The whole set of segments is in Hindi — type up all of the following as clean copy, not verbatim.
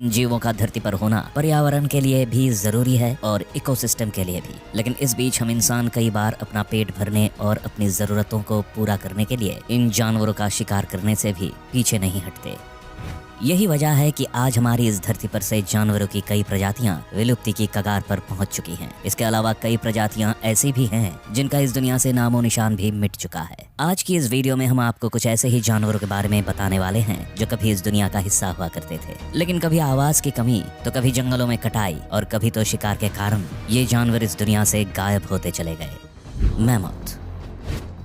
इन जीवों का धरती पर होना पर्यावरण के लिए भी जरूरी है और इकोसिस्टम के लिए भी। लेकिन इस बीच हम इंसान कई बार अपना पेट भरने और अपनी जरूरतों को पूरा करने के लिए इन जानवरों का शिकार करने से भी पीछे नहीं हटते। यही वजह है कि आज हमारी इस धरती पर से जानवरों की कई प्रजातियां विलुप्ति की कगार पर पहुंच चुकी हैं। इसके अलावा कई प्रजातियां ऐसी भी हैं जिनका इस दुनिया से नामो निशान भी मिट चुका है। आज की इस वीडियो में हम आपको कुछ ऐसे ही जानवरों के बारे में बताने वाले हैं जो कभी इस दुनिया का हिस्सा हुआ करते थे, लेकिन कभी आवाज की कमी तो कभी जंगलों में कटाई और कभी तो शिकार के कारण ये जानवर इस दुनिया से गायब होते चले गए। मैमथ।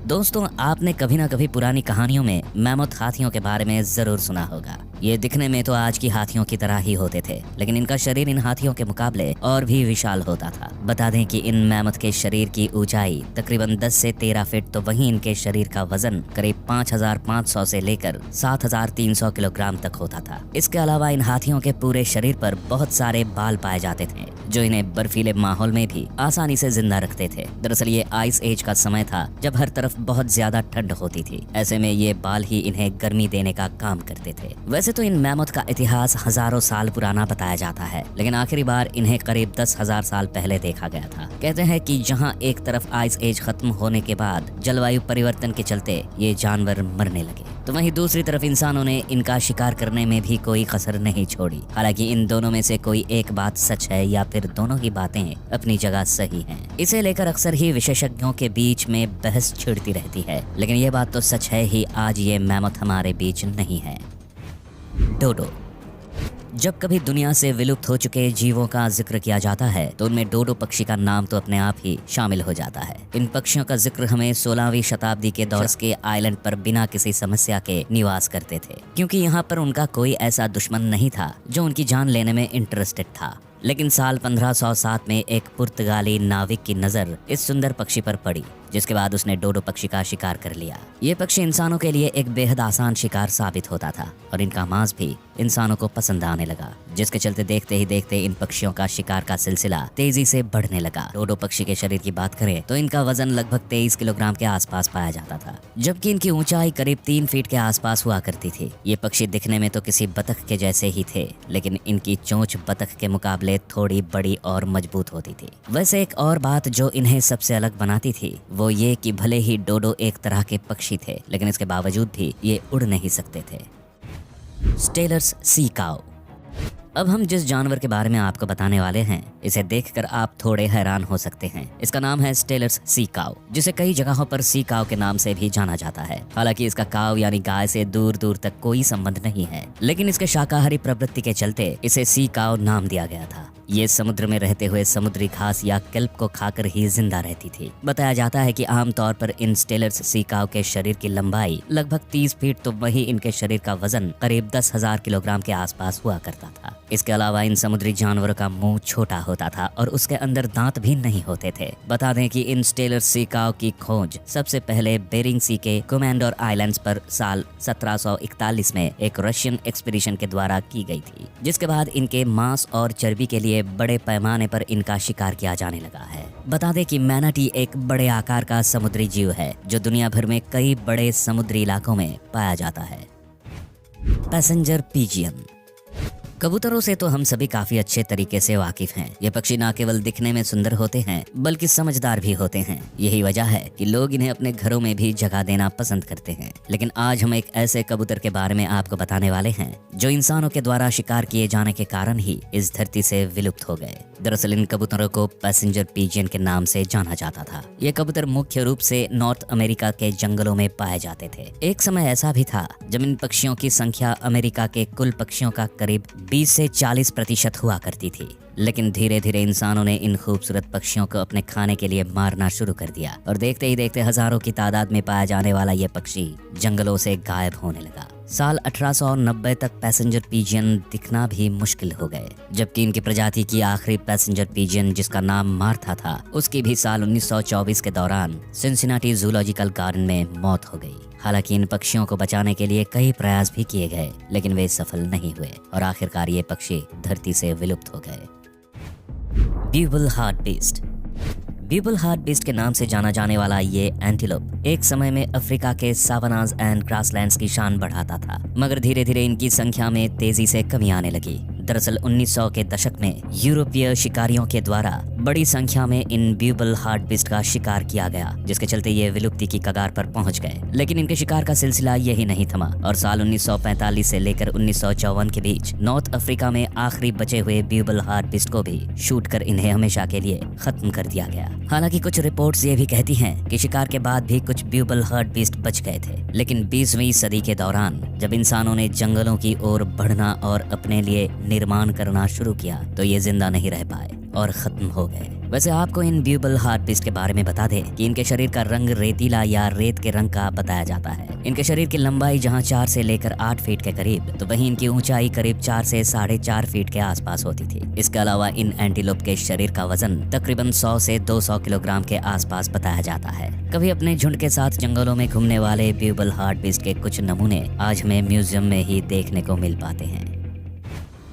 दोस्तों, आपने कभी ना कभी पुरानी कहानियों में मैमथ हाथियों के बारे में जरूर सुना होगा। ये दिखने में तो आज की हाथियों की तरह ही होते थे, लेकिन इनका शरीर इन हाथियों के मुकाबले और भी विशाल होता था। बता दें कि इन मैमथ के शरीर की ऊंचाई तकरीबन 10 से 13 फीट तो वहीं इनके शरीर का वजन करीब 5500 से लेकर 7300 किलोग्राम तक होता था। इसके अलावा इन हाथियों के पूरे शरीर पर बहुत सारे बाल पाए जाते थे जो इन्हें बर्फीले माहौल में भी आसानी से जिंदा रखते थे। दरअसल ये आइस एज का समय था जब हर तरफ बहुत ज्यादा ठंड होती थी। ऐसे में ये बाल ही इन्हें गर्मी देने का काम करते थे। वैसे तो इन मैमथ का इतिहास हजारों साल पुराना बताया जाता है, लेकिन आखिरी बार इन्हें करीब 10,000 साल पहले देखा गया था। कहते हैं कि जहां एक तरफ आइस एज खत्म होने के बाद जलवायु परिवर्तन के चलते ये जानवर मरने लगे, तो वहीं दूसरी तरफ इंसानों ने इनका शिकार करने में भी कोई कसर नहीं छोड़ी। हालांकि इन दोनों में से कोई एक बात सच है या फिर दोनों ही बातें अपनी जगह सही हैं। इसे लेकर अक्सर ही विशेषज्ञों के बीच में बहस छिड़ती रहती है, लेकिन ये बात तो सच है ही, आज ये मैमथ हमारे बीच नहीं है। डोडो। जब कभी दुनिया से विलुप्त हो चुके जीवों का जिक्र किया जाता है तो उनमें डोडो पक्षी का नाम तो अपने आप ही शामिल हो जाता है। इन पक्षियों का जिक्र हमें 16वीं शताब्दी के दौर के आइलैंड पर बिना किसी समस्या के निवास करते थे, क्योंकि यहाँ पर उनका कोई ऐसा दुश्मन नहीं था जो उनकी जान लेने में इंटरेस्टेड था। लेकिन साल 1507 में एक पुर्तगाली नाविक की नजर इस सुंदर पक्षी पर पड़ी, जिसके बाद उसने डोडो पक्षी का शिकार कर लिया। ये पक्षी इंसानों के लिए एक बेहद आसान शिकार साबित होता था और इनका मांस भी इंसानों को पसंद आने लगा, जिसके चलते देखते ही देखते इन पक्षियों का शिकार का सिलसिला तेजी से बढ़ने लगा। डोडो पक्षी के शरीर की बात करें तो इनका वजन लगभग 23 किलोग्राम के आसपास पाया जाता था, जबकि इनकी ऊंचाई करीब 3 फीट के आसपास हुआ करती थी। ये पक्षी दिखने में तो किसी बतख के जैसे ही थे, लेकिन इनकी चोंच बतख के मुकाबले थोड़ी बड़ी और मजबूत होती थी। वैसे एक और बात जो इन्हें सबसे अलग बनाती थी वो ये कि भले ही डोडो एक तरह के पक्षी थे, लेकिन इसके बावजूद भी ये उड़ नहीं सकते थे। स्टेलर्स सी काऊ। अब हम जिस जानवर के बारे में आपको बताने वाले हैं, इसे देखकर आप थोड़े हैरान हो सकते हैं। इसका नाम है स्टेलर्स सी काऊ, जिसे कई जगहों पर सी काऊ के नाम से भी जाना जाता है। हालांकि इसका काऊ यानी गाय से दूर दूर तक कोई संबंध नहीं है, लेकिन इसके शाकाहारी प्रवृत्ति के चलते इसे सी काऊ नाम दिया गया था। ये समुद्र में रहते हुए समुद्री घास या केल्प को खाकर ही जिंदा रहती थी। बताया जाता है कि आमतौर पर इन स्टेलर्स सी काऊ के शरीर की लंबाई लगभग 30 फीट तो वहीं इनके शरीर का वजन करीब 10,000 किलोग्राम के आसपास हुआ करता था। इसके अलावा इन समुद्री जानवरों का मुंह छोटा होता था और उसके अंदर दांत भी नहीं होते थे। बता दें कि इन स्टेलर्स सी काऊ की खोज सबसे पहले बेरिंग सी के कोमोडोर आइलैंड्स पर साल 1741 में एक रशियन एक्सपीडिशन के द्वारा की गई थी, जिसके बाद इनके मांस और चर्बी के लिए बड़े पैमाने पर इनका शिकार किया जाने लगा है। बता दें कि मैनाटी एक बड़े आकार का समुद्री जीव है जो दुनिया भर में कई बड़े समुद्री इलाकों में पाया जाता है। Passenger pigeon. कबूतरों से तो हम सभी काफी अच्छे तरीके से वाकिफ हैं। ये पक्षी ना केवल दिखने में सुंदर होते हैं बल्कि समझदार भी होते हैं। यही वजह है कि लोग इन्हें अपने घरों में भी जगह देना पसंद करते हैं। लेकिन आज हम एक ऐसे कबूतर के बारे में आपको बताने वाले हैं जो इंसानों के द्वारा शिकार किए जाने के कारण ही इस धरती से विलुप्त हो गए। दरअसल इन कबूतरों को पैसेंजर पिजियन के नाम से जाना जाता था। ये कबूतर मुख्य रूप से नॉर्थ अमेरिका के जंगलों में पाए जाते थे। एक समय ऐसा भी था जब इन पक्षियों की संख्या अमेरिका के कुल पक्षियों का करीब 20 से 40% हुआ करती थी। लेकिन धीरे धीरे इंसानों ने इन खूबसूरत पक्षियों को अपने खाने के लिए मारना शुरू कर दिया और देखते ही देखते हजारों की तादाद में पाया जाने वाला ये पक्षी जंगलों से गायब होने लगा। साल 1890 तक पैसेंजर पिजियन दिखना भी मुश्किल हो गए, जबकि इनकी प्रजाति की आखिरी पैसेंजर पिजियन जिसका नाम मार्था था, उसकी भी साल 1924 के दौरान सिंसिनाटी जूलॉजिकल गार्डन में मौत हो गई। हालांकि इन पक्षियों को बचाने के लिए कई प्रयास भी किए गए, लेकिन वे सफल नहीं हुए और आखिरकार ये पक्षी धरती से विलुप्त हो गए। ब्यूबल हार्टबीस्ट। ब्यूबल हार्टबीस्ट के नाम से जाना जाने वाला ये एंटीलोप एक समय में अफ्रीका के सावानाज एंड ग्रासलैंड्स की शान बढ़ाता था, मगर धीरे धीरे इनकी संख्या में तेजी से कमी आने लगी। दरअसल 1900 के दशक में यूरोपीय शिकारियों के द्वारा बड़ी संख्या में इन ब्यूबल हार्टबीस्ट का शिकार किया गया, जिसके चलते ये विलुप्ति की कगार पर पहुंच गए। लेकिन इनके शिकार का सिलसिला यही नहीं थमा और साल 1945 से लेकर 1954 के बीच नॉर्थ अफ्रीका में आखिरी बचे हुए ब्यूबल हार्टबीस्ट को भी शूट कर इन्हें हमेशा के लिए खत्म कर दिया गया। हालांकि कुछ रिपोर्ट्स ये भी कहती हैं कि शिकार के बाद भी कुछ ब्यूबल हार्टबीस्ट बच गए थे, लेकिन 20वीं सदी के दौरान जब इंसानों ने जंगलों की ओर बढ़ना और अपने लिए निर्माण करना शुरू किया तो ये जिंदा नहीं रह पाए और खत्म हो गए। वैसे आपको इन ब्यूबल हार्टबीस्ट के बारे में बता दें कि इनके शरीर का रंग रेतीला या रेत के रंग का बताया जाता है। इनके शरीर की लंबाई जहां 4 से लेकर 8 फीट के करीब, तो वहीं इनकी ऊंचाई करीब 4 से 4.5 फीट के आसपास होती थी। इसके अलावा इन एंटीलोप के शरीर का वजन तकरीबन 100 से 200 किलोग्राम के आसपास बताया जाता है। कभी अपने झुंड के साथ जंगलों में घूमने वाले ब्यूबल हार्टबीस्ट के कुछ नमूने आज हमें म्यूजियम में ही देखने को मिल पाते हैं।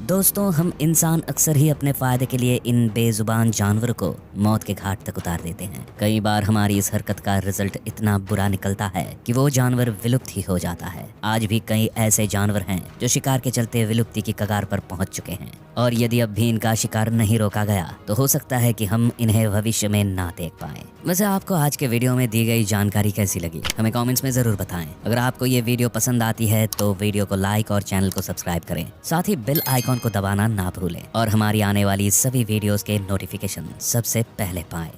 दोस्तों, हम इंसान अक्सर ही अपने फायदे के लिए इन बेजुबान जानवरों को मौत के घाट तक उतार देते हैं। कई बार हमारी इस हरकत का रिजल्ट इतना बुरा निकलता है कि वो जानवर विलुप्त ही हो जाता है। आज भी कई ऐसे जानवर हैं जो शिकार के चलते विलुप्ति की कगार पर पहुंच चुके हैं और यदि अब भी इनका शिकार नहीं रोका गया तो हो सकता है कि हम इन्हें भविष्य में ना देख पाएं। वैसे आपको आज के वीडियो में दी गई जानकारी कैसी लगी, हमें कमेंट्स में जरूर बताएं। अगर आपको ये वीडियो पसंद आती है तो वीडियो को लाइक और चैनल को सब्सक्राइब करें। साथ ही बेल आइकॉन को दबाना ना भूलें और हमारी आने वाली सभी वीडियोस के नोटिफिकेशन सबसे पहले पाएं।